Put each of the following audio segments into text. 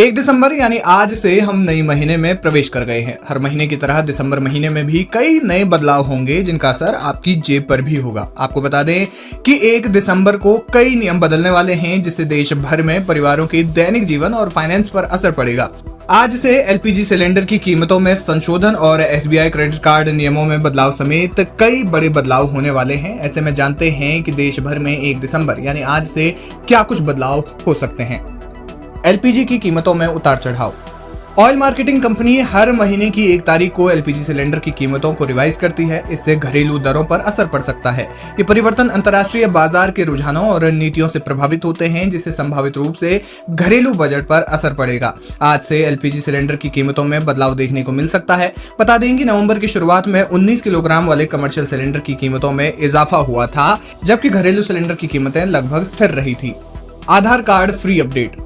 1 दिसंबर यानी आज से हम नए महीने में प्रवेश कर गए हैं। हर महीने की तरह दिसंबर महीने में भी कई नए बदलाव होंगे जिनका असर आपकी जेब पर भी होगा। आपको बता दें कि 1 दिसंबर को कई नियम बदलने वाले हैं जिससे देश भर में परिवारों के दैनिक जीवन और फाइनेंस पर असर पड़ेगा। आज से एलपीजी सिलेंडर की कीमतों में संशोधन और एसबीआई क्रेडिट कार्ड नियमों में बदलाव समेत कई बड़े बदलाव होने वाले हैं। ऐसे में जानते हैं कि देश भर में 1 दिसंबर यानी आज से क्या कुछ बदलाव हो सकते हैं। एलपीजी की कीमतों में उतार चढ़ाव। ऑयल मार्केटिंग कंपनी हर महीने की 1 तारीख को एलपीजी सिलेंडर की कीमतों को रिवाइज करती है। इससे घरेलू दरों पर असर पड़ सकता है। ये परिवर्तन अंतर्राष्ट्रीय बाजार के रुझानों और नीतियों से प्रभावित होते हैं जिससे संभावित रूप से घरेलू बजट पर असर पड़ेगा। आज से एलपीजी सिलेंडर की कीमतों में बदलाव देखने को मिल सकता है। बता दें कि नवंबर की शुरुआत में 19 किलोग्राम वाले कमर्शियल सिलेंडर की कीमतों में इजाफा हुआ था, जबकि घरेलू सिलेंडर की कीमतें लगभग स्थिर रही थी। आधार कार्ड फ्री अपडेट।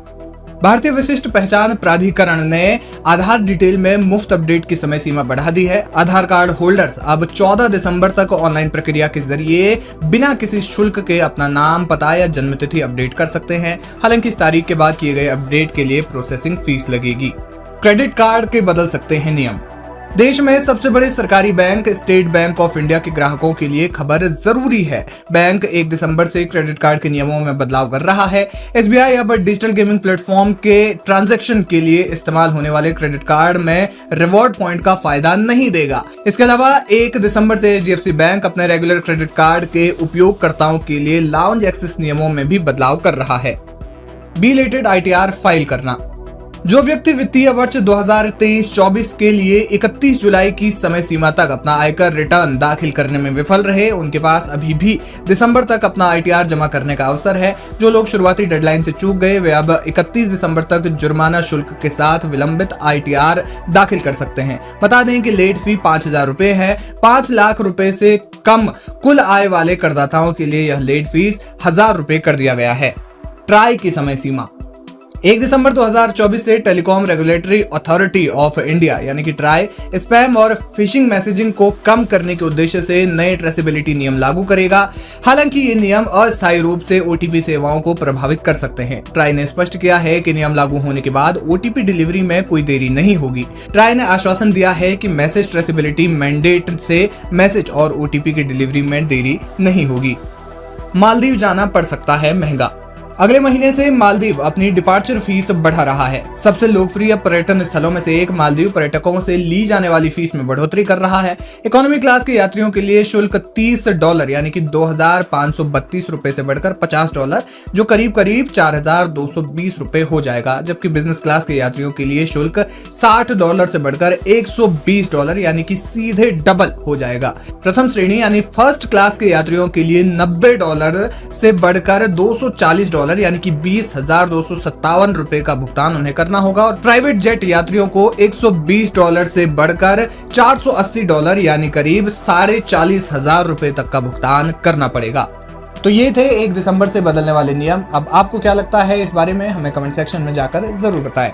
भारतीय विशिष्ट पहचान प्राधिकरण ने आधार डिटेल में मुफ्त अपडेट की समय सीमा बढ़ा दी है। आधार कार्ड होल्डर्स अब 14 दिसंबर तक ऑनलाइन प्रक्रिया के जरिए बिना किसी शुल्क के अपना नाम, पता या जन्मतिथि अपडेट कर सकते हैं। हालांकि इस तारीख के बाद किए गए अपडेट के लिए प्रोसेसिंग फीस लगेगी। क्रेडिट कार्ड के बदल सकते हैं नियम। देश में सबसे बड़े सरकारी bank state bank of India के ग्राहकों के लिए खबर जरूरी है। बैंक 1 दिसंबर से क्रेडिट कार्ड के नियमों में बदलाव कर रहा है। एसबीआई अब डिजिटल गेमिंग प्लेटफॉर्म के ट्रांजैक्शन के लिए इस्तेमाल होने वाले क्रेडिट कार्ड में रिवॉर्ड पॉइंट का फायदा नहीं देगा। इसके अलावा 1 दिसंबर से एचडीएफसी बैंक अपने रेगुलर क्रेडिट कार्ड के उपयोगकर्ताओं के लिए लाउंज एक्सेस नियमों में भी बदलाव कर रहा है। बिलेटेड आईटीआर फाइल करना। जो व्यक्ति वित्तीय वर्ष 2023-24 के लिए 31 जुलाई की समय सीमा तक अपना आयकर रिटर्न दाखिल करने में विफल रहे, उनके पास अभी भी दिसंबर तक अपना आईटीआर जमा करने का अवसर है। जो लोग शुरुआती डेडलाइन से चूक गए वे अब 31 दिसंबर तक जुर्माना शुल्क के साथ विलंबित आईटीआर दाखिल कर सकते हैं। बता दें कि लेट फी 5,000 रुपए है। 5 लाख रुपए से कम कुल आय वाले करदाताओं के लिए यह लेट फीस 1,000 रुपए कर दिया गया है। ट्राई की समय सीमा। 1 दिसंबर 2024 से telecom regulatory authority of India यानी कि ट्राई स्पैम और फिशिंग मैसेजिंग को कम करने के उद्देश्य से नए ट्रेसेबिलिटी नियम लागू करेगा। हालांकि ये नियम अस्थायी रूप से ओटीपी सेवाओं को प्रभावित कर सकते हैं। ट्राई ने स्पष्ट किया है कि नियम लागू होने के बाद ओटीपी डिलीवरी में कोई देरी नहीं होगी। ट्राई ने आश्वासन दिया है कि मैसेज ट्रेसेबिलिटी मैंडेट से मैसेज और ओटीपी की डिलीवरी में देरी नहीं होगी। मालदीव जाना पड़ सकता है महंगा। अगले महीने से मालदीव अपनी डिपार्चर फीस बढ़ा रहा है। सबसे लोकप्रिय पर्यटन स्थलों में से एक मालदीव पर्यटकों से ली जाने वाली फीस में बढ़ोतरी कर रहा है। इकोनॉमी क्लास के यात्रियों के लिए शुल्क $30 यानी कि 2,532 रुपए से बढ़कर $50, जो करीब करीब 4,220 रुपए हो जाएगा। जबकि बिजनेस क्लास के यात्रियों के लिए शुल्क $60 से बढ़कर $120 यानी कि सीधे डबल हो जाएगा। प्रथम श्रेणी यानी फर्स्ट क्लास के यात्रियों के लिए $90 से बढ़कर $240 यानी कि 20,257 रुपए का भुगतान उन्हें करना होगा। और प्राइवेट जेट यात्रियों को $120 से बढ़कर $480 यानी करीब 40,500 रुपए तक का भुगतान करना पड़ेगा। तो ये थे 1 दिसंबर से बदलने वाले नियम। अब आपको क्या लगता है इस बारे में, हमें कमेंट सेक्शन में जाकर जरूर बताएं।